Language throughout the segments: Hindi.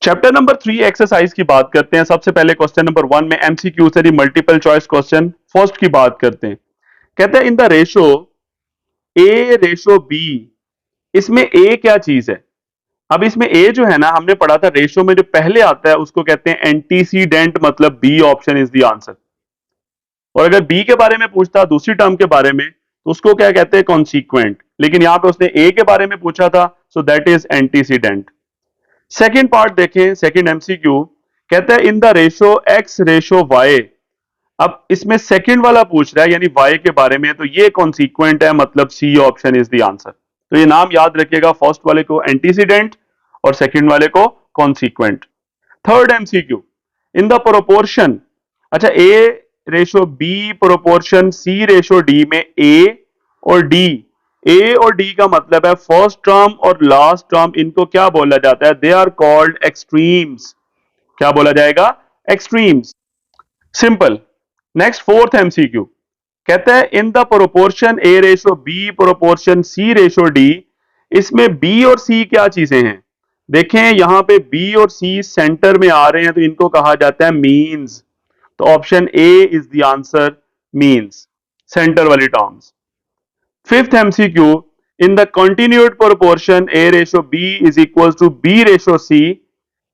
चैप्टर नंबर 3 एक्सरसाइज की बात करते हैं। सबसे पहले क्वेश्चन नंबर 1 में एमसीक्यू से मल्टीपल चॉइस क्वेश्चन फर्स्ट की बात करते हैं। कहते हैं in the ratio A ratio B, इसमें ए क्या चीज है। अब इसमें ए जो है ना, हमने पढ़ा था रेशो में जो पहले आता है उसको कहते हैं एंटीसीडेंट, मतलब B option is the answer. और अगर बी के बारे में पूछता दूसरी टर्म के बारे में तो उसको क्या कहते हैं, कॉन्सिक्वेंट। लेकिन यहां पे उसने ए के बारे में पूछा था, so that is antecedent. Second part देखें, सेकेंड एमसीक्यू कहता है in the ratio X ratio Y. अब इसमें सेकंड वाला पूछ रहा है यानी वाई के बारे में, तो ये कॉन्सिक्वेंट है, मतलब C option is the answer. तो ये नाम याद रखिएगा, फर्स्ट वाले को एंटीसीडेंट और सेकंड वाले को consequent. Third MCQ in the proportion, अच्छा ए ratio B proportion C ratio D में ए और डी, ए और डी का मतलब है फर्स्ट टर्म और लास्ट टर्म, इनको क्या बोला जाता है, दे आर कॉल्ड एक्सट्रीम्स। क्या बोला जाएगा, extremes. Simple. Next fourth MCQ कहता है in the proportion A ratio B proportion C ratio D, इसमें बी और सी क्या चीजें हैं। देखें यहां पे बी और सी सेंटर में आ रहे हैं तो इनको कहा जाता है मीन्स। तो option A is the answer, means, centre वाली terms. Fifth MCQ in the continued proportion A ratio B is equal to B ratio C,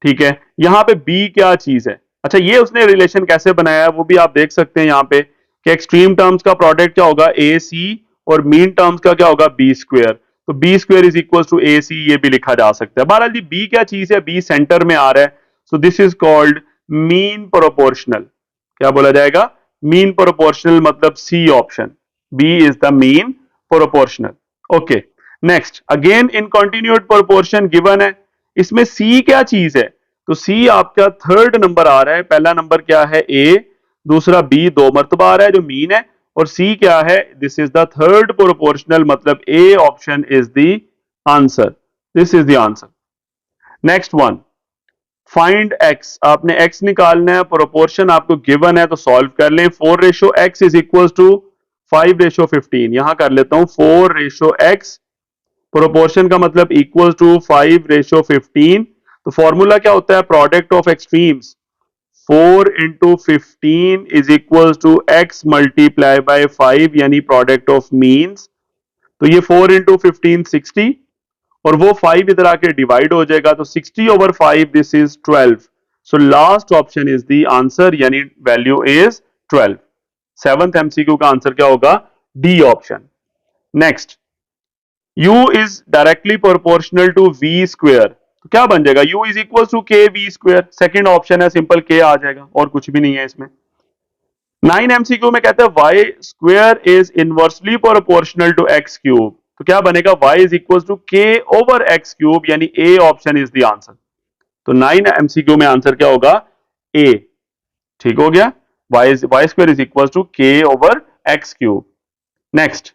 ठीक है, यहां पे बी क्या चीज है। अच्छा ये उसने रिलेशन कैसे बनाया है वो भी आप देख सकते हैं यहां पे कि एक्सट्रीम टर्म्स का प्रोडक्ट क्या होगा, ए सी, और मीन टर्म्स का क्या होगा, बी स्क्वायर। तो B square is equal to A C, ये भी लिखा जा सकता है। बहरहाल जी बी क्या चीज है, बी सेंटर में आ रहा है, so this is called mean proportional. क्या बोला जाएगा, मीन प्रोपोर्शनल, मतलब C option, B is the mean proportional. Okay, next again in continued proportion given है, इसमें सी क्या चीज है। तो सी आपका थर्ड नंबर आ रहा है, पहला नंबर क्या है ए, दूसरा बी, दो मर्तबा आ रहा है जो मीन है, और सी क्या है, this is the third proportional, मतलब A option is the answer, this is the answer. Next one, find X, आपने एक्स निकालना है, प्रोपोर्शन आपको गिवन है तो सॉल्व कर लें। 4 ratio X is equal to 5 ratio 15, यहां कर लेता हूं 4 रेशो एक्स, प्रोपोर्शन का मतलब इक्वल टू 5 रेशो 15। तो फॉर्मूला क्या होता है, product of extremes, 4 into 15 is equal to X multiply by 5, यानी प्रोडक्ट ऑफ मीन्स। तो ये 4 इंटू 15 60, और वो 5 इधर आके डिवाइड हो जाएगा, तो 60 over 5 this is 12। So last option is the answer, यानी वैल्यू इज 12। सेवंथ एमसीक्यू का आंसर क्या होगा, D option. Next, u is directly proportional to v square, तो क्या बन जाएगा, u is equal to K V square. Second option है, सिंपल k आ जाएगा और कुछ भी नहीं है इसमें। 9 एमसीक्यू में कहते हैं y square is inversely proportional to x cube, तो क्या बनेगा, y is equal to k over x cube, यानी a option is the answer. तो 9 एमसीक्यू में आंसर क्या होगा, a। ठीक हो गया, y square is equal to k over x cube. Next,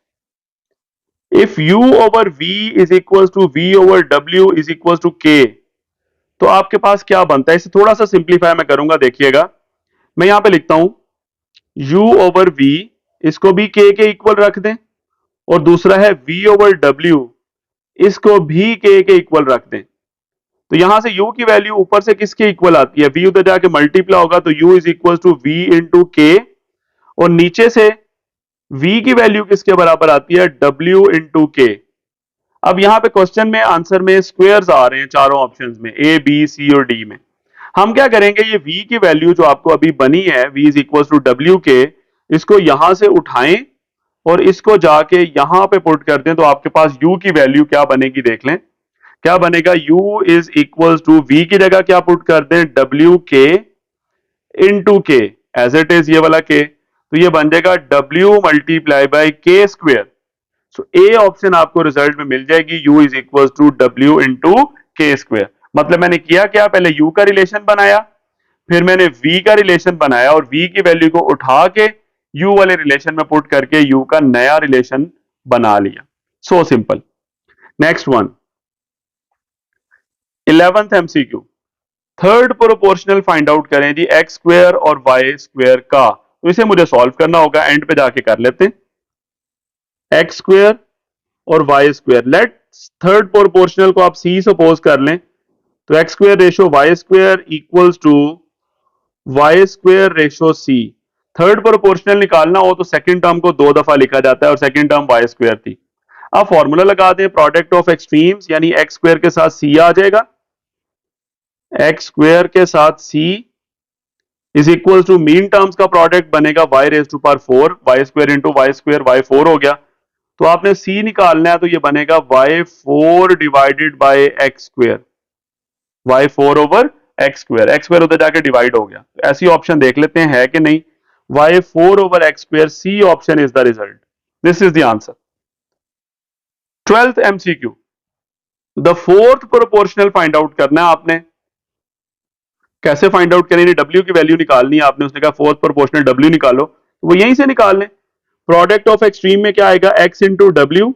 if u over v is equal to v over w is equal to k, तो आपके पास क्या बनता है, इसे थोड़ा सा सिंप्लीफाई मैं करूंगा, देखिएगा। मैं यहां पे लिखता हूं u ओवर v, इसको भी k के इक्वल रख दें, और दूसरा है v ओवर w, इसको भी k के इक्वल रख दें। तो यहां से u की वैल्यू ऊपर से किसके इक्वल आती है, v उधर जाके मल्टीप्लाई होगा, तो u is equal to v into k, और नीचे से v की वैल्यू किसके बराबर आती है, w इंटू k। अब यहां पे क्वेश्चन में आंसर में स्क्वायर्स आ रहे हैं चारों ऑप्शंस में, ए बी सी और डी में। हम क्या करेंगे, ये v की वैल्यू जो आपको अभी बनी है, v is equal to W K, इसको यहां से उठाएं और इसको जाके यहां पे पुट कर दें, तो आपके पास u की वैल्यू क्या बनेगी, देख लें क्या बनेगा। u is equal to v की जगह क्या पुट कर दें, डब्ल्यू के इंटू के, एज इट इज ये वाला के, तो ये बन जाएगा w multiply by K square. So A option आपको रिजल्ट में मिल जाएगी, u is equal to W into K square. मतलब मैंने किया क्या, पहले u का रिलेशन बनाया, फिर मैंने v का रिलेशन बनाया, और v की वैल्यू को उठा के u वाले रिलेशन में पुट करके u का नया रिलेशन बना लिया। So simple. Next one, 11th MCQ, third proportional find out करें जी एक्स स्क्वायर और वाई स्क्वायर का। तो इसे मुझे सॉल्व करना होगा, एंड पे जाके कर लेते हैं। एक्स स्क्वायर और Y square, let third proportional को आप सी सपोज कर लें, तो X square ratio Y square equals to Y square ratio C. Third proportional निकालना हो तो सेकंड टर्म को दो दफा लिखा जाता है और सेकंड टर्म वाई स्क्वायर थी। अब फॉर्मूला लगा दें, प्रोडक्ट ऑफ एक्सट्रीम्स यानी एक्स स्क्वायर के साथ सी आ जाएगा, एक्स स्क्वायर के साथ C is equal to mean terms का प्रोडक्ट बनेगा Y raise to power 4, Y square into Y square, Y 4 हो गया। तो आपने सी निकालना है तो ये बनेगा Y 4 divided by X square, Y 4 over X square, X square उधर जाके डिवाइड हो गया। तो ऐसी ऑप्शन देख लेते हैं है कि नहीं, Y 4 over X square, C option is the result, this is the answer. 12th MCQ, the fourth proportional find out करना है आपने। कैसे फाइंड आउट करेंगे, डब्ल्यू की वैल्यू निकालनी है आपने, उसने कहा फोर्थ प्रोपोर्शनल डब्ल्यू निकालो, तो वो यहीं से निकाल लें। प्रोडक्ट ऑफ एक्सट्रीम में क्या आएगा, X into W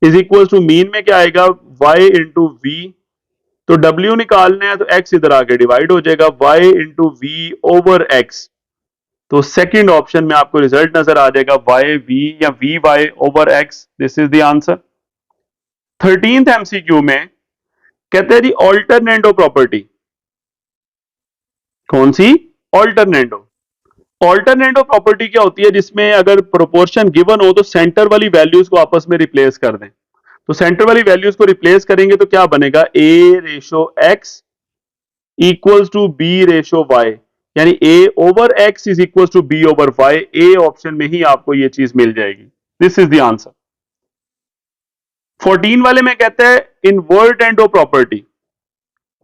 is equal to mean में क्या आएगा, वाई इंटू वी। तो डब्ल्यू निकालना है तो एक्स इधर आके डिवाइड हो जाएगा, Y into V over X. तो सेकेंड ऑप्शन में आपको रिजल्ट नजर आ जाएगा वाई वी या V Y over X, this is the answer. 13th MCQ में कहते हैं जी ऑल्टरनेटो प्रॉपर्टी, कौन सी, ऑल्टरनेटो। ऑल्टरनेटो प्रॉपर्टी क्या होती है, जिसमें अगर प्रोपोर्शन गिवन हो तो सेंटर वाली वैल्यूज को आपस में रिप्लेस कर दें। तो सेंटर वाली वैल्यूज को रिप्लेस करेंगे तो क्या बनेगा, A ratio X equals to B ratio Y, यानी A over X is equals to B over Y. A option में ही आपको ये चीज मिल जाएगी, दिस इज द आंसर। 14 वाले में कहते हैं invertendo property.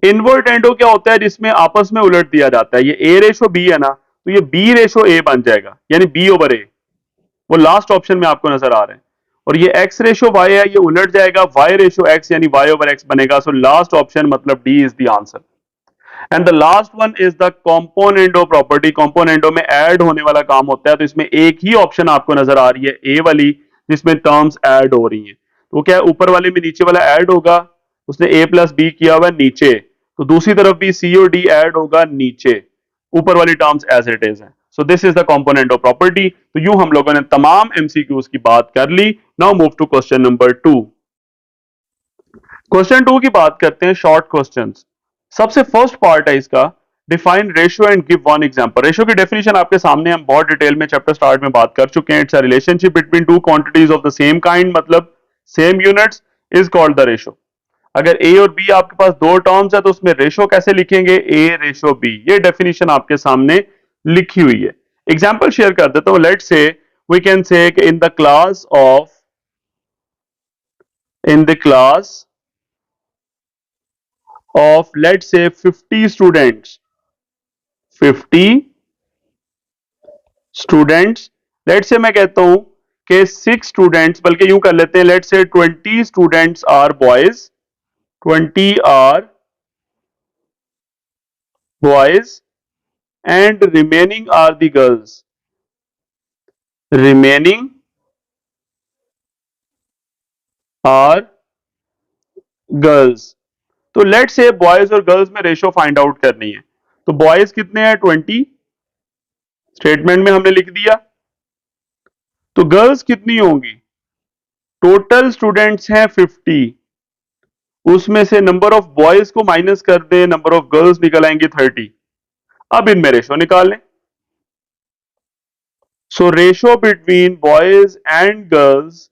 Invertendo क्या होता है, जिसमें आपस में उलट दिया जाता है। ये ए रेशो बी है ना, तो ये बी रेशो ए बन जाएगा, यानी बी ओवर ए, वो लास्ट ऑप्शन में आपको नजर आ रहा है। और ये एक्स रेशो वाई है, ये उलट जाएगा, वाई रेशो एक्स यानी वाई ओवर एक्स बनेगा। सो लास्ट ऑप्शन मतलब D is the answer. And the last one is the componendo property. Componendo में ऐड होने वाला काम होता है, तो इसमें एक ही ऑप्शन आपको नजर आ रही है, ए वाली, जिसमें टर्म्स ऐड हो रही हैं। तो क्या है, ऊपर वाले में नीचे वाला ऐड होगा, उसने ए प्लस बी किया हुआ नीचे, तो दूसरी तरफ भी सी और डी ऐड होगा नीचे, ऊपर वाली टर्म्स एज इट इज है। So this is the component of property. तो यूं हम लोगों ने तमाम एमसीक्यूज की बात कर ली। Now move to question number 2। Question 2 की बात करते हैं, शॉर्ट क्वेश्चंस। सबसे फर्स्ट पार्ट है इसका, define ratio and give one example. Ratio की डेफिनेशन आपके सामने हम बहुत डिटेल में चैप्टर स्टार्ट में बात कर चुके हैं। It's a relationship between two quantities of the same kind, मतलब same units, is called the ratio. अगर ए और बी आपके पास दो टर्म्स है तो उसमें रेशो कैसे लिखेंगे, ए रेशो बी। ये डेफिनेशन आपके सामने लिखी हुई है। एग्जांपल शेयर कर देता हूं। Let's say we can say in the class of, in the class of let's say 50 students, 50 students, let's say मैं कहता हूं कि 6 स्टूडेंट्स, बल्कि यूं कर लेते हैं, let's say 20 students are boys, 20 are boys and remaining are the girls, remaining are girls. तो लेट्स से बॉयज और गर्ल्स में रेशो फाइंड आउट करनी है। तो बॉयज कितने हैं, 20, स्टेटमेंट में हमने लिख दिया। तो गर्ल्स कितनी होंगी, टोटल स्टूडेंट्स हैं 50, उसमें से नंबर ऑफ बॉयज को माइनस कर दें, नंबर ऑफ गर्ल्स निकल आएंगे 30। अब इनमें रेशो निकाल लें। So ratio between boys and girls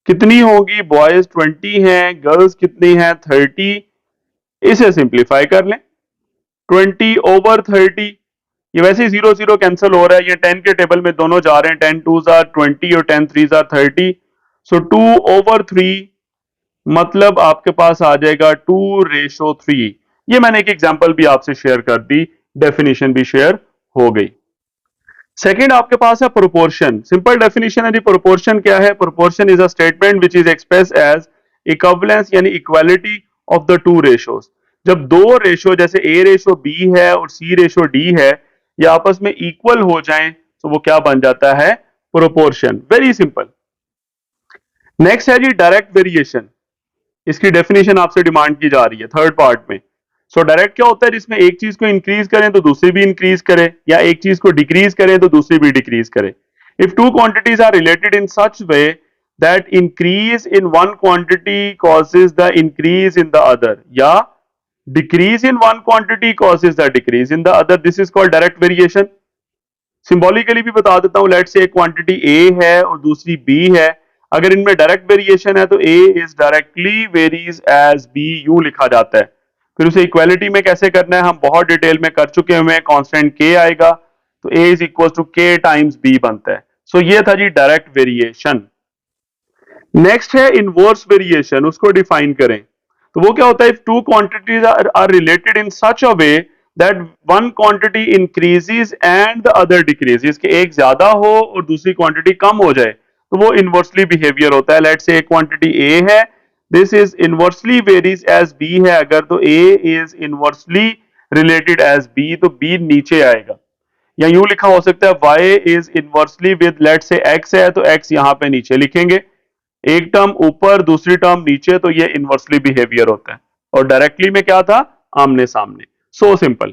कितनी होगी, बॉयज 20 हैं, गर्ल्स कितनी हैं 30। इसे सिंप्लीफाई कर लें, 20 ओवर 30, ये वैसे ही 0 0 कैंसिल हो रहा है, ये 10 के टेबल में दोनों जा रहे हैं, 10 2s are 20 और 10 3s are 30। सो 2 ओवर 3 मतलब आपके पास आ जाएगा 2 रेशो 3। ये मैंने एक एग्जांपल भी आपसे शेयर कर दी, डेफिनेशन भी शेयर हो गई। सेकंड आपके पास है प्रोपोर्शन। सिंपल डेफिनेशन है जी, प्रोपोर्शन क्या है, proportion is a statement which is express as equivalence यानी equality of the two ratios. जब दो रेशो जैसे ए रेशो बी है और सी रेशो डी है, ये आपस में इक्वल हो जाएं तो वो क्या बन जाता है, प्रोपोर्शन। Very simple. नेक्स्ट है जी डायरेक्ट वेरिएशन। इसकी डेफिनेशन आपसे डिमांड की जा रही है थर्ड पार्ट में। सो डायरेक्ट क्या होता है, जिसमें एक चीज को इंक्रीज करें तो दूसरी भी इंक्रीज करे, या एक चीज को डिक्रीज करें तो दूसरी भी डिक्रीज करे। If two quantities are related in such way that increase in one quantity causes the increase in the other, या decrease in one quantity causes the decrease in the other. This is called direct variation. Symbolically भी बता देता हूं, लेट से एक क्वांटिटी ए है और दूसरी बी है, अगर इनमें डायरेक्ट वेरिएशन है तो A is directly varies as B, यूं लिखा जाता है। फिर उसे इक्वालिटी में कैसे करना है हम बहुत डिटेल में कर चुके हुए हैं, कांस्टेंट के आएगा तो A is equal to K times B बनता है। सो ये था जी डायरेक्ट वेरिएशन। नेक्स्ट है इनवर्स वेरिएशन, उसको डिफाइन करें तो वो क्या होता है, if two quantities are related in such a way that one quantity increases and the other decreases, कि एक ज्यादा हो और दूसरी क्वांटिटी कम हो जाए तो वो इनवर्सली बिहेवियर होता है। लेट्स से एक क्वांटिटी ए है, this is inversely varies as B है, अगर तो A is inversely related as B तो बी नीचे आएगा, या यूं लिखा हो सकता है y is inversely with let's say x है तो x यहां पे नीचे लिखेंगे, एक टर्म ऊपर दूसरी टर्म नीचे, तो ये इनवर्सली बिहेवियर होता है। और डायरेक्टली में क्या था, आमने सामने। So simple.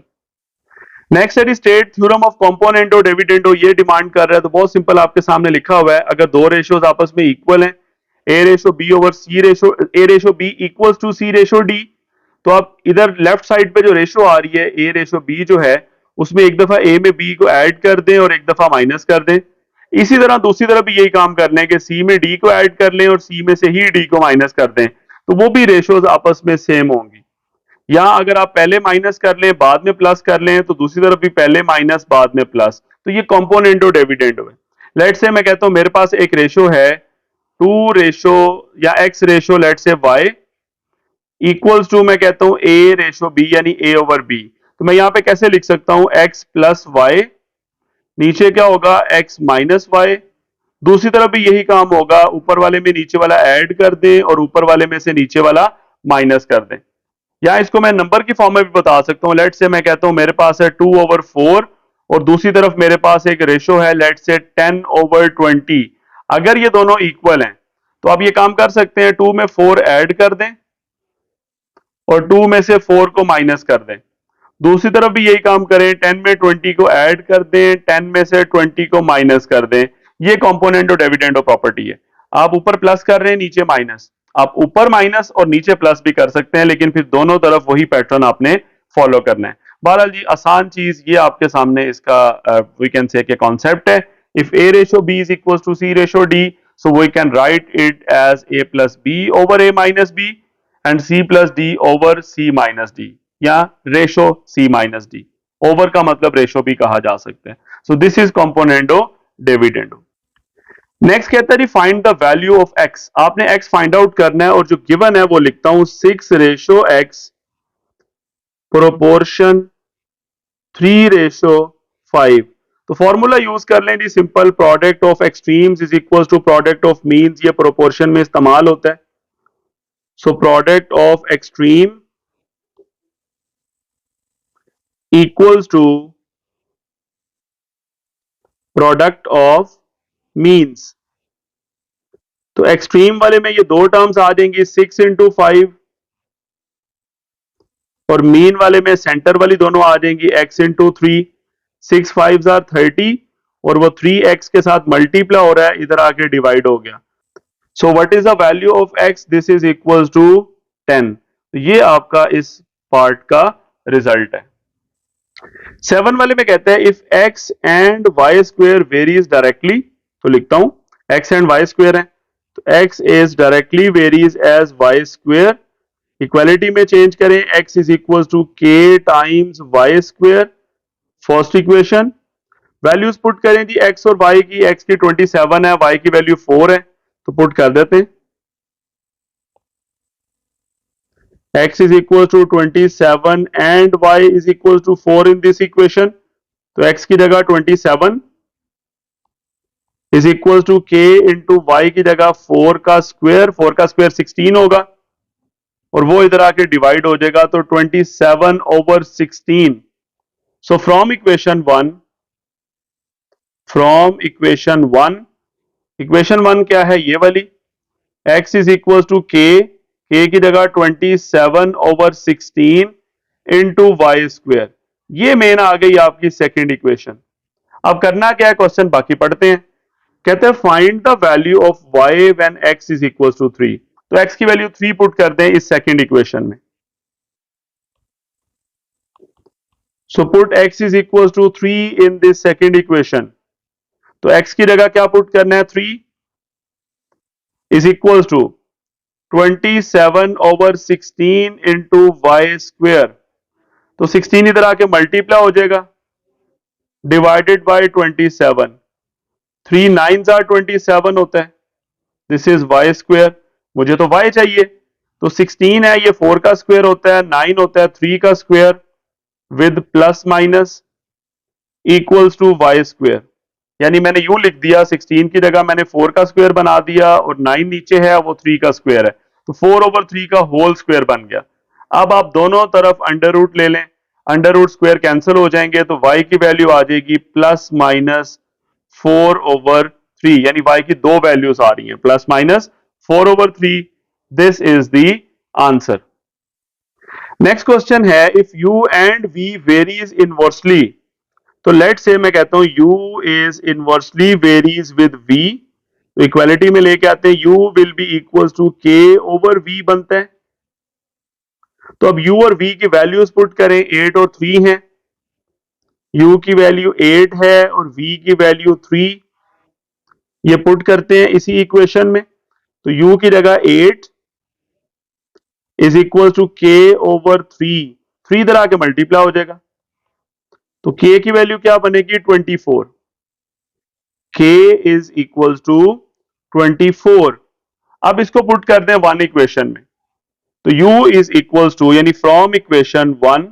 नेक्स्ट है स्टेट थ्योरम ऑफ कंपोनेंटो डिविडेंडो, ये डिमांड कर रहा है तो बहुत सिंपल आपके सामने लिखा हुआ है, अगर दो रेशियोज आपस में इक्वल हैं, A ratio B over C ratio, A ratio B equals to C ratio D, तो आप इधर लेफ्ट साइड पे जो रेशो आ रही है ए रेशो बी जो है, उसमें एक दफा ए में बी को ऐड कर दें और एक दफा माइनस कर दें। इसी तरह दूसरी तरफ भी यही काम कर लें कि सी में डी को ऐड कर लें और सी में से ही डी को माइनस कर दें, तो वो भी रेशोज आपस में सेम होंगी। या अगर आप पहले माइनस कर लें बाद में प्लस कर लें तो दूसरी तरफ भी पहले माइनस बाद में प्लस, तो ये कंपोनेंटो डिविडेंडो है। लेट से मैं कहता हूं मेरे पास एक रेशो है टू रेशो या एक्स रेशो लेट से वाई इक्वल्स टू, मैं कहता हूं ए रेशो बी यानी ए ओवर बी, तो मैं यहां पे कैसे लिख सकता हूं एक्स प्लस वाई, नीचे क्या होगा एक्स माइनस वाई, दूसरी तरफ भी यही काम होगा, ऊपर वाले में नीचे वाला ऐड कर दें और ऊपर वाले में से नीचे वाला माइनस कर दें। या इसको मैं नंबर की फॉर्म में भी बता सकता हूं, लेट से मैं कहता हूं मेरे पास है 2 ओवर 4 और दूसरी तरफ मेरे पास एक रेशो है लेट से 10 ओवर 20, अगर ये दोनों इक्वल हैं तो आप ये काम कर सकते हैं 2 में 4 ऐड कर दें और 2 में से 4 को माइनस कर दें, दूसरी तरफ भी यही काम करें 10 में 20 को ऐड कर दें, 10 में से 20 को माइनस कर दें, ये कंपोनेंटो डिविडेंडो प्रॉपर्टी है। आप ऊपर प्लस कर रहे हैं नीचे माइनस, आप ऊपर माइनस और नीचे प्लस भी कर सकते हैं, लेकिन फिर दोनों तरफ वही पैटर्न आपने फॉलो करना है। बहरहाल जी आसान चीज ये आपके सामने इसका वी कैन से कॉन्सेप्ट है, if A ratio B is equal to C ratio D, so we can write it as A plus B over A minus B and C plus D over C minus D, या ratio C minus D, over का मतलब रेशो भी कहा जा सकता है। So this is componendo dividendo. Next कहता है find the value of X, आपने एक्स फाइंड आउट करना है और जो गिवन है वो लिखता हूं 6 रेशो एक्स प्रोपोर्शन 3 रेशो 5, तो फॉर्मूला यूज कर लें जी simple, product of extremes is equal to product of means, ये प्रोपोर्शन में इस्तेमाल होता है। So product of extreme equals to product of means, तो एक्सट्रीम वाले में ये दो टर्म्स आ जाएंगी 6 इंटू 5 और मीन वाले में सेंटर वाली दोनों आ जाएंगी x इंटू 3, 6 5 आर 30 और वो 3x के साथ मल्टीप्लाई हो रहा है, इधर आके डिवाइड हो गया। So what is the value of x, this is equal to 10, तो ये आपका इस पार्ट का रिजल्ट है। 7 वाले में कहते हैं if x and y square varies directly, तो लिखता हूं x एंड y स्क्वायर है तो x is directly varies as y square, equality में चेंज करें x is equal to k times y square, first equation, values put करें जी x और y की, x की 27 है, y की वैल्यू 4 है, तो पुट कर देते हैं x is equal to 27 and y is equal to 4 in this equation, तो x की जगह 27 is equal to k into y की जगह 4 का स्क्वायर, 4 का स्क्वायर 16 होगा और वो इधर आके डिवाइड हो जाएगा, तो 27 over 16। So from equation 1, equation 1 क्या है ये वाली, x is equal to k की जगह 27 over 16 into y स्क्वायर, ये मेन आ गई आपकी सेकेंड इक्वेशन। अब करना क्या है, क्वेश्चन बाकी पढ़ते हैं। कहते हैं find the value of y when x is equal to 3। तो x की वैल्यू 3 पुट करते हैं इस सेकंड इक्वेशन में। So put x is equal to 3 in this second equation. तो x की जगह क्या पुट करना है, 3 is equal to 27/16 into Y square. तो 16 इधर आके मल्टीप्लाई हो जाएगा डिवाइडेड बाय 27। 3 9s आर 27 होता है। This is Y square. मुझे तो y चाहिए, तो 16 है, ये 4 का स्क्वायर होता है, 9 होता है 3 का square with plus minus equals to Y square. यानी मैंने यूं लिख दिया, 16 की जगह मैंने 4 का स्क्वायर बना दिया और 9 नीचे है वो 3 का स्क्वायर है, तो 4/3 का होल स्क्वायर बन गया। अब आप दोनों तरफ अंडर रूट ले लें, अंडर रूट स्क्वायर कैंसिल हो जाएंगे, तो y की वैल्यू आ जाएगी प्लस माइनस 4/3। यानी y की दो वैल्यूज आ रही हैं, plus minus 4/3। This is the answer. Next question है, if u and v varies inversely. तो लेट से मैं कहता हूं u is inversely varies with v, तो इक्वालिटी में लेके आते हैं, u will be equals to k/v बनता है। तो अब u और v की वैल्यूज पुट करें, 8 और 3 है। u की वैल्यू 8 है और v की वैल्यू 3, ये पुट करते हैं इसी इक्वेशन में। तो u की जगह 8 इज इक्वल टू k/3, 3 इधर आके मल्टीप्लाई हो जाएगा, तो k की वैल्यू क्या बनेगी, 24। k is equal to 24। अब इसको पुट कर दें वन इक्वेशन में, तो u इज इक्वल टू, यानी from equation 1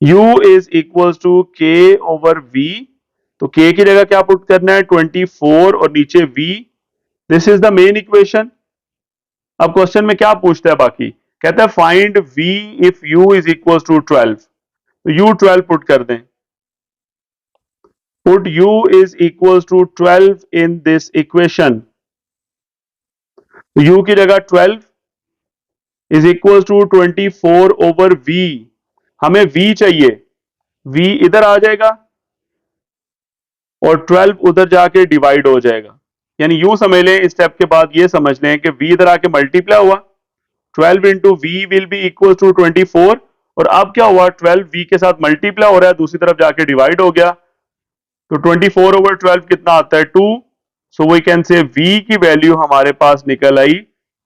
u is equal to k/v। तो k की जगह क्या पुट करना है, 24 और नीचे v। This is the main equation. अब क्वेश्चन में क्या पूछता है बाकी, कहता है find v if u is equal to 12। तो u 12 पुट कर दें, put u is equal to 12 in this equation. तो u की जगह 12 इज इक्वल टू 24/v। हमें v चाहिए, v इधर आ जाएगा और 12 उधर जाके डिवाइड हो जाएगा। यानी यूं समझ लें, इस स्टेप के बाद ये समझ लें कि v इधर आके मल्टीप्लाई हुआ, 12 into V will be equal to 24, और अब क्या हुआ, 12 v के साथ मल्टीप्लाई हो रहा है, दूसरी तरफ जाके डिवाइड हो गया, तो 24/12 कितना आता है, 2। So we can say v की वैल्यू हमारे पास निकल आई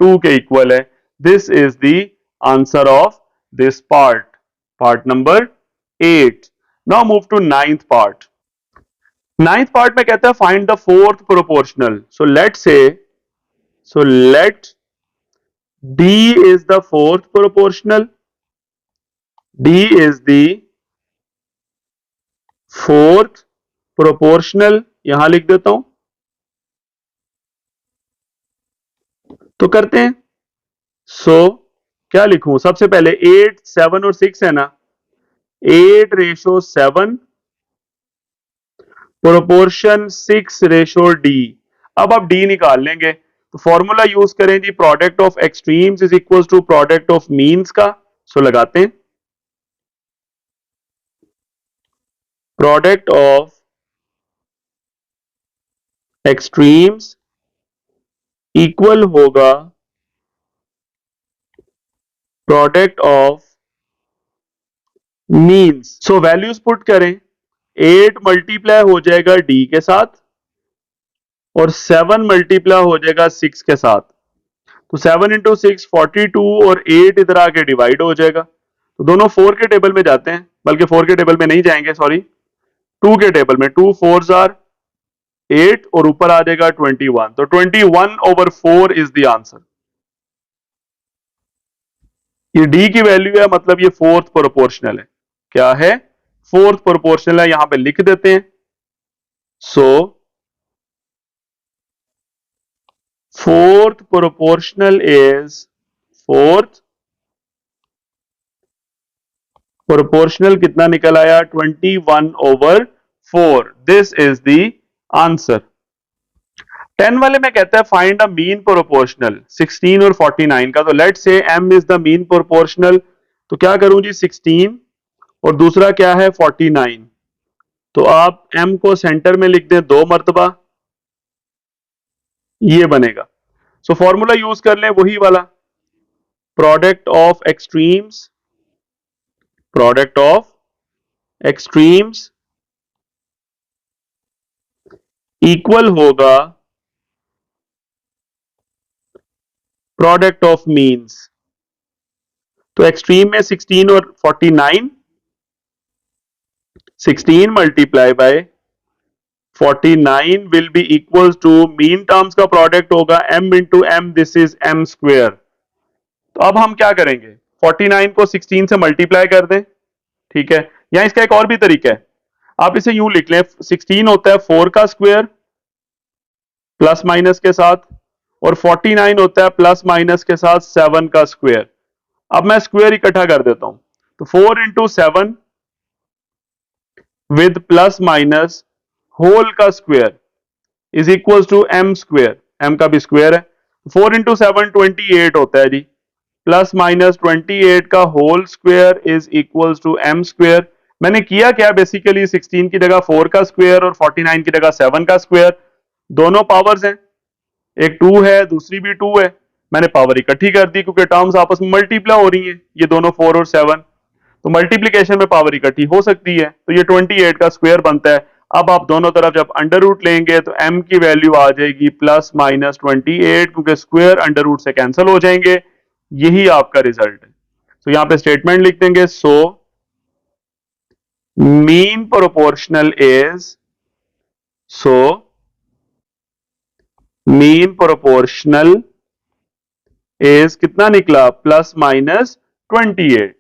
2 के इक्वल है। This is the answer of this part, part number 8। Now move to ninth part. Ninth part में कहता है find the fourth proportional. So let d is the fourth proportional, d is the fourth proportional, यहां लिख देता हूं। तो करते हैं, क्या लिखूं, सबसे पहले 8 7 और 6 है ना, 8/7 प्रोपोर्शन 6/d। अब आप d निकाल लेंगे, तो फॉर्मूला यूज करें जी, product of extremes is equal to product of means का। सो लगाते हैं, प्रोडक्ट ऑफ एक्सट्रीम्स इक्वल होगा product of means. So values put करें, 8 मल्टीप्लाई हो जाएगा d के साथ और 7 मल्टीप्लाई हो जाएगा 6 के साथ। तो 7 इंटू 6 42 और 8 इधर आके डिवाइड हो जाएगा। तो दोनों 4 के टेबल में जाते हैं, बल्कि 4 के टेबल में नहीं जाएंगे, सॉरी 2 के टेबल में। 2 4s आर 8 और ऊपर आ जाएगा 21, तो 21/4 इज द आंसर। ये d की वैल्यू है, मतलब ये फोर्थ प्रोपोर्शनल है। क्या है, फोर्थ प्रोपोर्शनल है, यहां पे लिख देते हैं। So fourth proportional is, fourth proportional कितना निकल आया, 21/4। This is the answer. 10 वाले में कहता है फाइंड अ मीन प्रोपोर्शनल 16 और 49 का। तो लेट से m is the mean proportional, तो क्या करूं जी, 16 और दूसरा क्या है 49। तो आप m को सेंटर में लिख दें 2 मरतबा, ये बनेगा। सो फॉर्मूला यूज कर लें वही वाला, product of extremes, product of extremes equal होगा प्रोडक्ट ऑफ मीन्स। तो एक्सट्रीम में 16 और 49, 16 multiply by 49 will be equal to mean terms का प्रोडक्ट होगा m into M, this is m square. तो अब हम क्या करेंगे, 49 को 16 से मल्टीप्लाई कर दें, ठीक है। या इसका एक और भी तरीका है, आप इसे यूं लिख लें, 16 होता है 4 का स्क्वायर प्लस माइनस के साथ, और 49 होता है प्लस माइनस के साथ 7 का स्क्वायर। अब मैं स्क्वायर इकट्ठा कर देता हूं, तो 4 into 7 with plus minus whole का square is equal to m square, m का भी स्क्वायर है। 4 इंटू 7 28 होता है जी, प्लस माइनस 28 का whole square is equal to m square. मैंने किया क्या, बेसिकली 16 की जगह 4 का स्क्वायर और 49 की जगह 7 का स्क्वायर, दोनों पावर्स हैं, एक 2 है दूसरी भी 2 है, मैंने पावर इकट्ठी कर दी क्योंकि टर्म्स आपस में मल्टीप्लाई हो रही हैं, ये दोनों 4 और 7, तो मल्टीप्लीकेशन में पावर इकट्ठी हो सकती है, तो ये 28 का स्क्वायर बनता है। अब आप दोनों तरफ जब अंडर रूट लेंगे तो m की वैल्यू आ जाएगी प्लस माइनस 28, क्योंकि स्क्वायर अंडर रूट से कैंसिल हो जाएंगे, यही आपका रिजल्ट है। तो यहां पे स्टेटमेंट लिख देंगे, so mean proportional is, so mean proportional is कितना निकला, प्लस माइनस 28।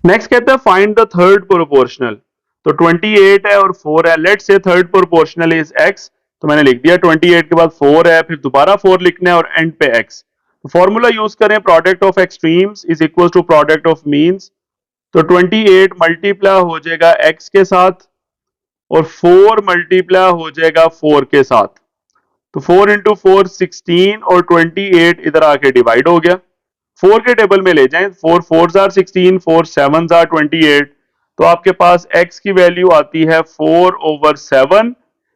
नेक्स्ट कहता है फाइंड द थर्ड प्रोपोर्शनल, तो 28 है और 4 है, let's say third proportional is x, तो मैंने लिख दिया 28 के बाद 4 है, फिर दोबारा 4 लिखना है और एंड पे x। तो फॉर्मूला यूज करें, product of extremes is equal to product of means, तो 28 मल्टीप्लाई हो जाएगा x के साथ और 4 मल्टीप्लाई हो जाएगा 4 के साथ, तो 4 इंटू 4 16 और 28 इधर आके डिवाइड हो गया, 4 के टेबल में ले जाएं, 4 4 जार 16, 4 7 जार 28, तो आपके पास x की वैल्यू आती है 4/7,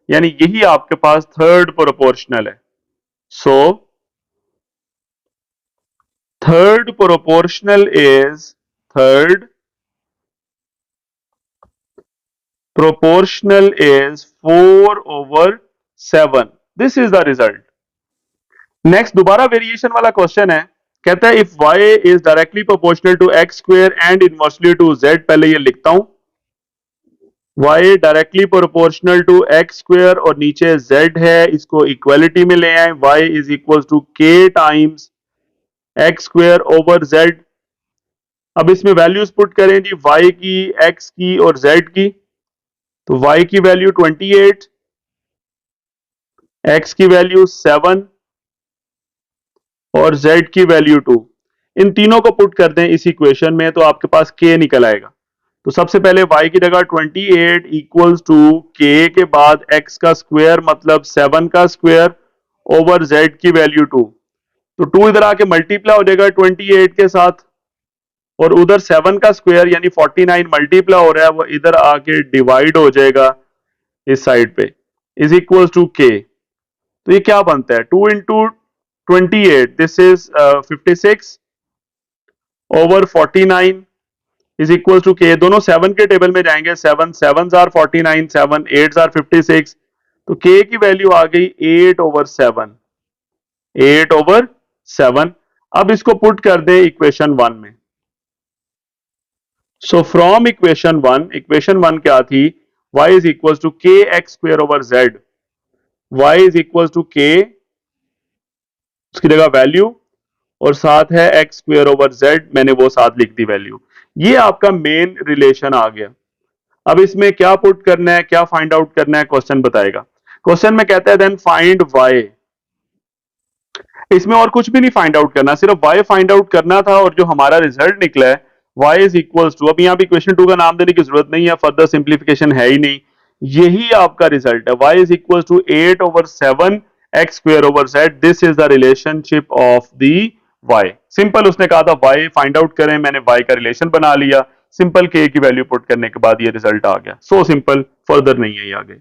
यानी यही आपके पास थर्ड प्रोपोर्शनल है। So third proportional is, third proportional is 4/7, this is the result। Next दोबारा वेरिएशन वाला क्वेश्चन है, कहता है if y is directly proportional to x square and inversely to z, पहले ये लिखता हूं, y directly proportional to x square और नीचे z है, इसको इक्वालिटी में ले आए, y is equal to k times x square over z। अब इसमें वैल्यूज पुट करें जी, y की, x की और z की, तो y की वैल्यू 28, x की वैल्यू 7 और z की वैल्यू 2, इन तीनों को पुट कर दें इस इक्वेशन में तो आपके पास k निकल आएगा। तो सबसे पहले y की जगह 28 इक्वल्स टू k के बाद x का स्क्वायर मतलब 7 का स्क्वायर ओवर z की वैल्यू 2, तो 2 इधर आके मल्टीप्लाई हो जाएगा 28 के साथ और उधर 7 का स्क्वायर यानी 49 मल्टीप्लाई हो रहा है, वो इधर आके डिवाइड हो जाएगा इस साइड पे, इज इक्वल टू k। तो ये क्या बनता है, 2 into 28, this is 56 over 49 is equal to k, दोनों 7 के टेबल में जाएंगे, 7 7 जार 49, 7 8 जार 56, तो k की वैल्यू आ गई 8/7, 8/7। अब इसको पुट कर दे इक्वेशन 1 में, सो फ्रॉम इक्वेशन 1, इक्वेशन 1 क्या थी, y is equal to k x square over z, y is equal to k, उसकी जगह वैल्यू और साथ है x स्क्वायर ओवर z, मैंने वो साथ लिख दी वैल्यू, ये आपका मेन रिलेशन आ गया। अब इसमें क्या पुट करना है, क्या फाइंड आउट करना है, क्वेश्चन बताएगा। क्वेश्चन में कहता है देन फाइंड y, इसमें और कुछ भी नहीं फाइंड आउट करना, सिर्फ y फाइंड आउट करना था और जो हमारा रिजल्ट निकला है y इज इक्वल टू, अब यहां भी क्वेश्चन 2 का नाम देने की जरूरत नहीं है, फर्दर सिंप्लीफिकेशन है ही नहीं, यही आपका रिजल्ट है, y is equal to 8/7 x square over z, this is the relationship of the y। Simple उसने कहा था y फाइंड आउट करें, मैंने y का रिलेशन बना लिया, सिंपल के की वैल्यू पुट करने के बाद ये रिजल्ट आ गया। सो सिंपल, फर्दर नहीं है ये आगे।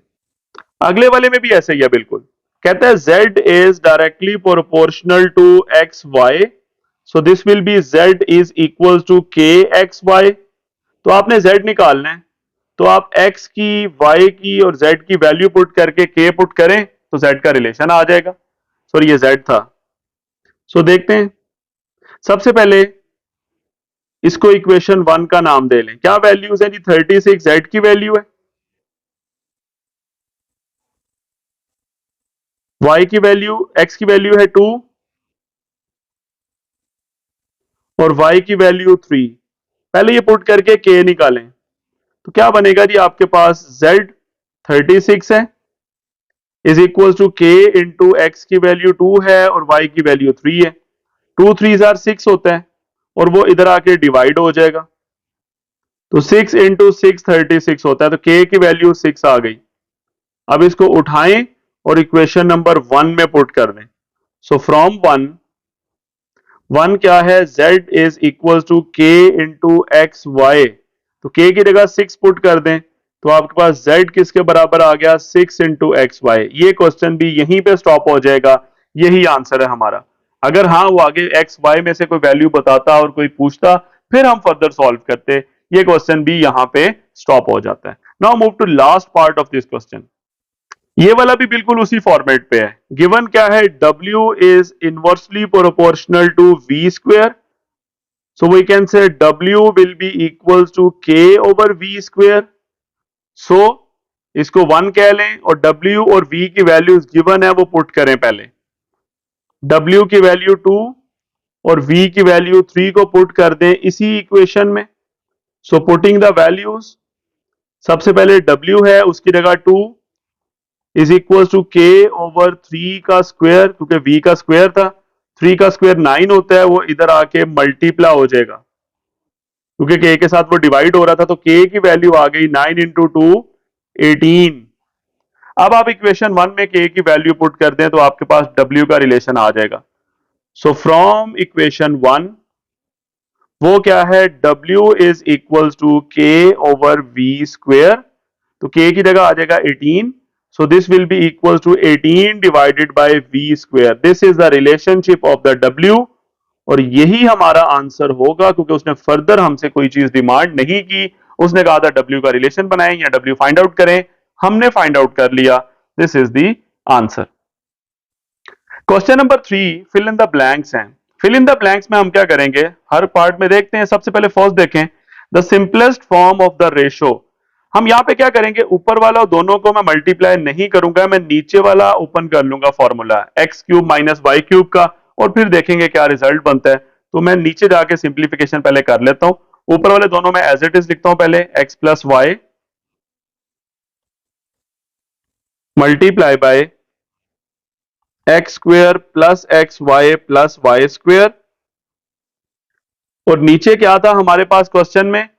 अगले वाले में भी ऐसे ही है बिल्कुल। कहता है z is directly proportional to X Y, so this will be z is equal to K X Y. तो आपने z निकालना है, तो आप x की, y की और z की वैल्यू पुट करके k पुट करें तो z का रिलेशन आ जाएगा। सॉरी ये z था। सो देखते हैं, सबसे पहले इसको इक्वेशन 1 का नाम दे लें। क्या वैल्यूज है जी? 36 z की वैल्यू है, y की वैल्यू, x की वैल्यू है 2 और y की वैल्यू 3। पहले ये पुट करके k निकालें तो क्या बनेगा जी? आपके पास z 36 है इज इक्वल टू के इंटू एक्स की वैल्यू 2 है और y की वैल्यू 3 है। 2 3 6 होता है और वो इधर आके डिवाइड हो जाएगा, तो 6 इंटू 6 36 होता है, तो k की वैल्यू 6 आ गई। अब इसको उठाएं और इक्वेशन नंबर 1 में पुट कर दें। सो फ्रॉम 1 क्या है? z इज इक्वल टू के इंटू एक्स वाई, तो k की जगह 6 पुट कर दें तो आपके पास z किसके बराबर आ गया? 6 इंटू एक्स वाई। ये क्वेश्चन भी यहीं पे स्टॉप हो जाएगा, यही आंसर है हमारा। अगर हाँ वो आगे एक्स वाई में से कोई वैल्यू बताता और कोई पूछता फिर हम फर्दर सॉल्व करते, ये क्वेश्चन भी यहां पे स्टॉप हो जाता है। Now move to last part of this question. ये वाला भी बिल्कुल उसी फॉर्मेट पे है। गिवन क्या है? W is inversely proportional to V square, so we can say W will be equals to K over V square। so इसको 1 कह लें और W और V की वैल्यूज गिवन है वो पुट करें। पहले W की वैल्यू 2 और V की वैल्यू 3 को पुट कर दें इसी इक्वेशन में। सो पुटिंग द वैल्यूज, सबसे पहले W है उसकी जगह 2 is equal to K over 3 का स्क्वायर, क्योंकि V का स्क्वायर था, 3 का स्क्वायर 9 होता है, वो इधर आके मल्टीप्लाई हो जाएगा क्योंकि k के साथ वो डिवाइड हो रहा था, तो k की वैल्यू आ गई 9 इंटू 2 18। अब आप इक्वेशन 1 में k की वैल्यू पुट कर दें तो आपके पास w का रिलेशन आ जाएगा। सो फ्रॉम इक्वेशन 1 वो क्या है? w is equal to k over v square, तो k की जगह आ जाएगा 18। So this will be equal to 18 divided by v square. This is the relationship of the w और यही हमारा आंसर होगा, क्योंकि उसने फर्दर हमसे कोई चीज डिमांड नहीं की। उसने कहा था W का रिलेशन बनाएं या W फाइंड आउट करें, हमने फाइंड आउट कर लिया। This is the answer. Question number 3 fill in the blanks हैं। फिल इन द ब्लैंक्स में हम क्या करेंगे, हर पार्ट में देखते हैं। सबसे पहले फर्स्ट देखें, the simplest form of the ratio. हम यहां पे क्या करेंगे, ऊपर वाला दोनों को मैं मल्टीप्लाई नहीं करूंगा, मैं नीचे वाला ओपन कर लूंगा formula x cube minus Y cube का, और फिर देखेंगे क्या रिजल्ट बनता है। तो मैं नीचे जाके सिंप्लीफिकेशन पहले कर लेता हूं। ऊपर वाले दोनों में एज इट इज लिखता हूं, पहले X plus Y multiply by X square plus X Y plus Y square, और नीचे क्या था हमारे पास क्वेश्चन में?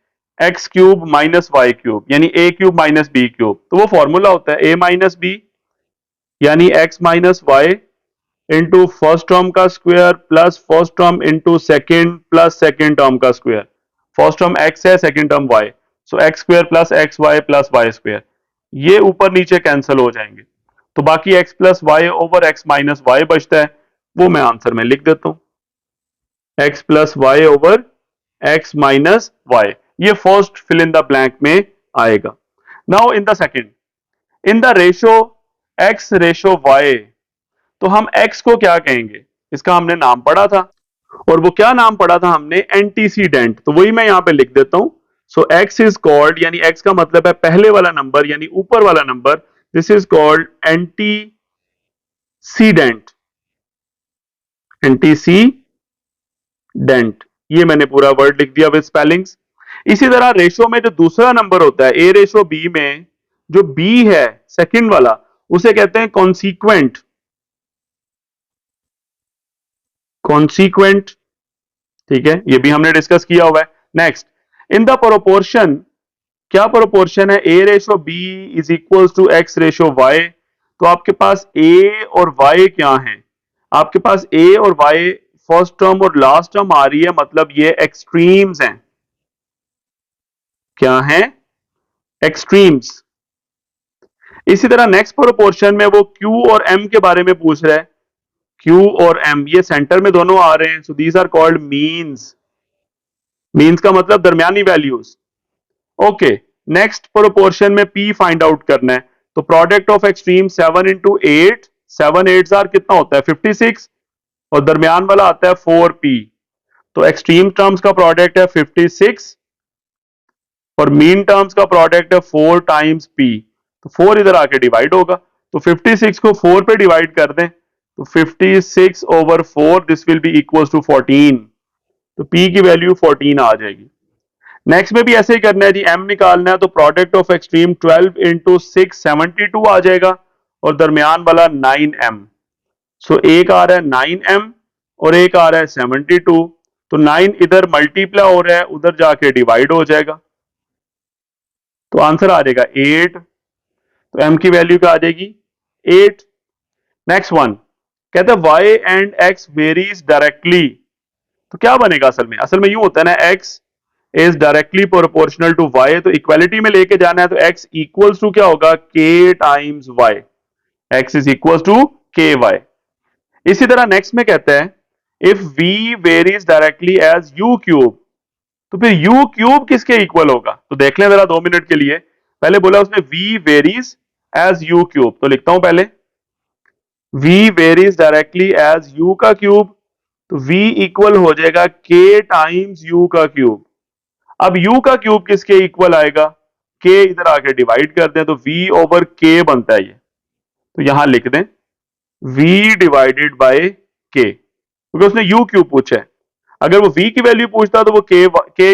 X cube minus Y cube, यानी A cube minus B cube. तो वो फॉर्मूला होता है ए माइनस बी यानी X minus Y into first term का square plus first term into second plus second term का स्क्वायर। फर्स्ट टर्म एक्स है, सेकेंड टर्म वाई, सो X square plus X Y plus Y square. ये ऊपर नीचे कैंसिल हो जाएंगे, तो बाकी X plus Y over X minus Y बचता है, वो मैं आंसर में लिख देता हूं, X plus Y over X minus Y. ये first fill in the blank में आएगा। Now in the second, in the ratio X ratio Y, तो हम x को क्या कहेंगे? इसका हमने नाम पढ़ा था, और वो क्या नाम पढ़ा था हमने? एंटीसीडेंट। तो वही मैं यहां पे लिख देता हूं। सो x इज कॉल्ड, यानी x का मतलब है पहले वाला नंबर यानी ऊपर वाला number, this is called antecedent. Antecedent, ये मैंने पूरा वर्ड लिख दिया विद स्पेलिंग्स। इसी तरह रेशो में जो दूसरा नंबर होता है a रेशो b में, जो b है सेकंड वाला, उसे कहते हैं कॉन्सिक्वेंट। कॉन्सिक्वेंट, ठीक है, ये भी हमने डिस्कस किया हुआ है। नेक्स्ट, इन द प्रोपोर्शन, क्या प्रोपोर्शन है? A ratio B is equal to X ratio Y. तो आपके पास ए और वाई क्या है? आपके पास ए और वाई फर्स्ट टर्म और लास्ट टर्म आ रही है, मतलब ये एक्सट्रीम्स हैं। क्या है? एक्सट्रीम्स। इसी तरह नेक्स्ट प्रोपोर्शन में वो Q और M के बारे में पूछ रहा है। Q और M ये सेंटर में दोनों आ रहे हैं, so these are called means. Means का मतलब दरमियानी वैल्यूज। ओके, नेक्स्ट प्रोपोर्शन में P फाइंड आउट करना है, तो product of extreme 7 into 8, 7 8 are कितना होता है 56, और दरमियान वाला आता है 4P। तो एक्सट्रीम टर्म्स का प्रोडक्ट है 56 और मीन टर्म्स का प्रोडक्ट है 4 टाइम्स P। तो 4 इधर आके डिवाइड होगा, तो 56 को 4 पे डिवाइड कर दें, तो 56 over 4 this will be equal to 14। तो P की वैल्यू 14 आ जाएगी। नेक्स्ट में भी ऐसे ही करना है जी, M निकालना है, तो प्रोडक्ट ऑफ एक्सट्रीम 12 इंटू 6 72 आ जाएगा, और दरमियान वाला 9M। सो एक आ रहा है 9M और एक आ रहा है 72, तो 9 इधर मल्टीप्लाई हो रहा है, उधर जाके डिवाइड हो जाएगा, तो आंसर आ जाएगा 8। तो M की वैल्यू क्या आ जाएगी 8। नेक्स्ट वन कहते हैं y and x varies directly, तो क्या बनेगा? असल में यूं होता है ना, x is directly proportional to y, तो इक्वालिटी में लेके जाना है, तो x इक्वल्स टू क्या होगा k times y। x is equals to k y। इसी तरह नेक्स्ट में कहते हैं if v varies directly as u cube, तो फिर u क्यूब किसके इक्वल होगा? तो देख लें जरा 2 मिनट के लिए। पहले बोला उसने v varies as u cube, तो लिखता हूं पहले v varies directly as u का क्यूब, तो v इक्वल हो जाएगा k टाइम्स u का क्यूब। अब u का क्यूब किसके इक्वल आएगा? k इधर आके डिवाइड कर दें, तो v ओवर k बनता है ये, तो यहां लिख दें v डिवाइडेड बाय k, क्योंकि उसने u क्यूब पूछा है। अगर वो v की वैल्यू पूछता तो वो k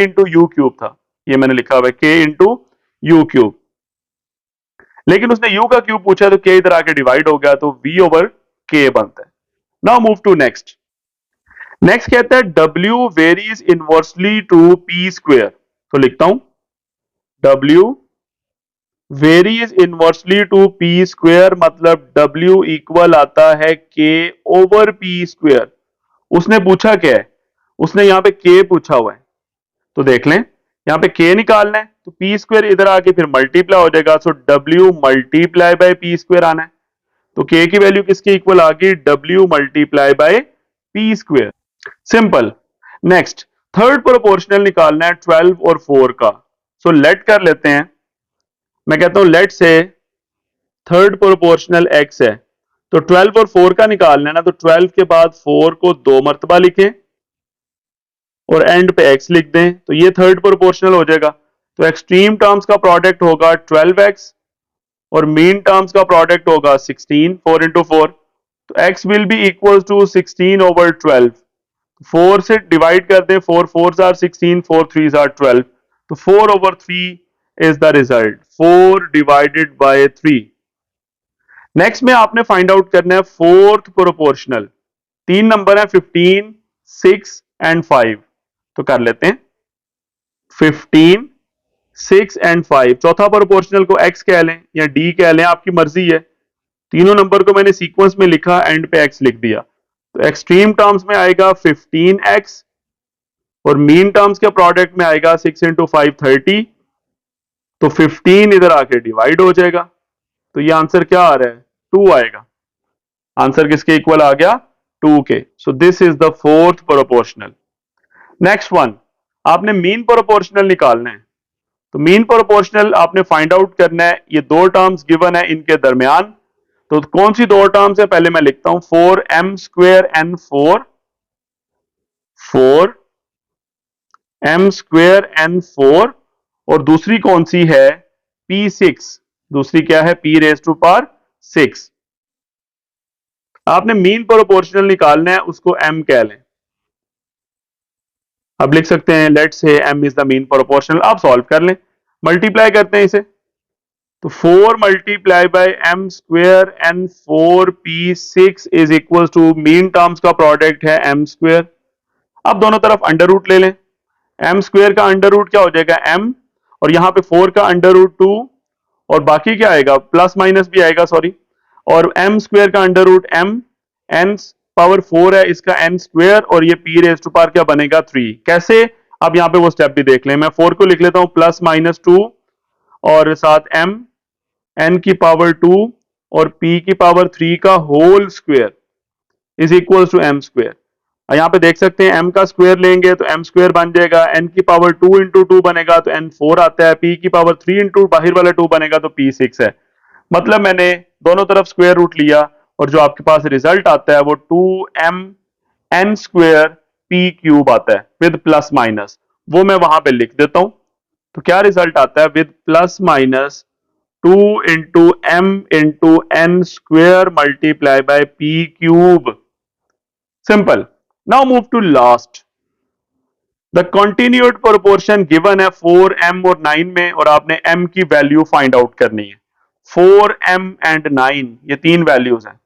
इंटू यू क्यूब था, ये मैंने लिखा हुआ है k इंटू यू क्यूब, लेकिन उसने u का क्यूब पूछा है, तो k इधर आके डिवाइड हो गया, तो v ओवर k बनता है। Now move to next. Next कहता है W varies inversely to p square, तो लिखता हूं W varies inversely to p square, मतलब W इक्वल आता है k ओवर p स्क्वेयर। उसने पूछा क्या है? उसने यहां पे k पूछा हुआ है, तो देख लें यहां पे k निकालना है, तो p स्क्वेयर इधर आके फिर मल्टीप्लाई हो जाएगा, सो W multiply by p square आना है, तो k की वैल्यू किसके इक्वल आ गई W multiply by p square. Simple. Next third proportional निकालना है 12 और 4 का, सो लेट कर लेते हैं। मैं कहता हूं लेट से थर्ड प्रोपोर्शनल x है, तो 12 और 4 का निकालना है ना, तो 12 के बाद 4 को 2 मरतबा लिखें और एंड पे x लिख दें, तो ये थर्ड प्रोपोर्शनल हो जाएगा। तो एक्सट्रीम टर्म्स का प्रोडक्ट होगा 12x और मीन टर्म्स का प्रोडक्ट होगा 16, 4 इंटू 4, तो x will be equal to 16 over 12। 4 से डिवाइड कर दें, 4 4 आर 16, 4 3 आर 12, तो 4 over 3 is the result, 4 divided bye 3। Next में आपने फाइंड आउट करना है फोर्थ प्रोपोर्शनल। 3 नंबर है 15, 6 एंड 5, तो कर लेते हैं 15, 6 एंड 5। चौथा प्रोपोर्शनल को x कह लें या d कह लें, आपकी मर्जी है। तीनों नंबर को मैंने सीक्वेंस में लिखा, एंड पे x लिख दिया, तो एक्सट्रीम टर्म्स में आएगा 15x और मीन टर्म्स के प्रोडक्ट में आएगा 6 इंटू 5 30, तो 15 इधर आके डिवाइड हो जाएगा, तो ये आंसर क्या आ रहा है 2 आएगा। आंसर किसके इक्वल आ गया 2 के। सो this is the fourth proportional. Next one, आपने मीन प्रोपोर्शनल निकालना है, तो मीन प्रोपोर्शनल आपने फाइंड आउट करना है। ये दो टर्म्स गिवन है, इनके दरमियान, तो कौन सी दो टर्म्स है पहले मैं लिखता हूं, 4m square N 4m square N 4, और दूसरी कौन सी है p6, दूसरी क्या है p रेज टू पावर 6। आपने मीन प्रोपोर्शनल निकालना है, उसको m कह लें। अब लिख सकते हैं let's say m is the mean proportional. आप सॉल्व कर लें, मल्टीप्लाई करते हैं इसे, तो 4 multiply by m square and 4p6 is equal to mean terms का प्रोडक्ट है m स्क्वेयर। अब दोनों तरफ अंडर रूट ले लें, m स्क्वेयर का अंडर रूट क्या हो जाएगा m, और यहां पे 4 का अंडर रूट 2, और बाकी क्या आएगा प्लस माइनस भी आएगा सॉरी, और m स्क्वेयर का under root m, n power 4 है इसका n स्क्वेयर, और ये p रेज टू पावर क्या बनेगा 3। कैसे? अब यहां पे वो स्टेप भी देख लें। मैं 4 को लिख लेता हूं +-2 और साथ m n की पावर 2 और p की पावर 3 का whole square is equal to m square. यहाँ पे देख सकते हैं m का स्क्वायर लेंगे तो m स्क्वायर बन जाएगा, n की पावर 2 इंटू 2 बनेगा तो n 4 आता है, p की पावर 3 इंटू बाहर वाला 2 बनेगा तो p 6 है। मतलब मैंने दोनों तरफ स्क्वायर रूट लिया और जो आपके पास रिजल्ट आता है वो 2m n square p cube आता है विद प्लस माइनस, वो मैं वहां पे लिख देता हूं। तो क्या रिजल्ट आता है, with plus minus 2 into m into n square multiply by p cube. Simple. Now move to last. The continued proportion given है 4m और 9 में और आपने m की वैल्यू फाइंड आउट करनी है। 4m एंड 9 ये तीन वैल्यूज हैं।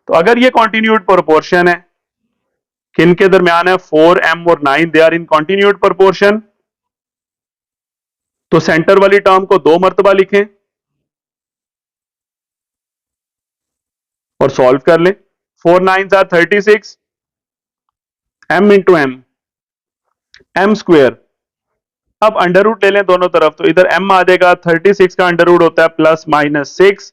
तो अगर ये कंटिन्यूड प्रोपोर्शन है, किन के दरमियान है, 4m और 9, they are in continued proportion, तो सेंटर वाली टर्म को 2 मरतबा लिखें और सॉल्व कर लें। 4 9 are 36, m into m square. अब अंडर रूट ले लें दोनों तरफ, तो इधर m आ जाएगा, 36 का अंडर रूट होता है +-6,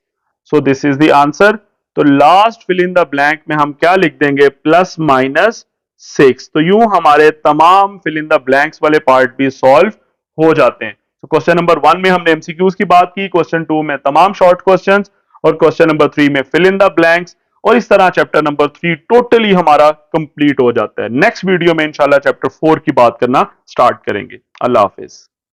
so this is the answer. तो last fill in the blank में हम क्या लिख देंगे, +-6। तो यूं हमारे तमाम फिल इन द ब्लैंक्स वाले पार्ट भी सॉल्व हो जाते हैं। तो क्वेश्चन नंबर 1 में हमने एमसीक्यूज की बात की, क्वेश्चन 2 में तमाम शॉर्ट क्वेश्चंस और क्वेश्चन नंबर 3 में फिल इन द ब्लैंक्स, और इस तरह चैप्टर नंबर 3 टोटली हमारा कंप्लीट हो जाता है। नेक्स्ट वीडियो में इंशाल्लाह चैप्टर 4 की बात करना स्टार्ट करेंगे। अल्लाह हाफिज।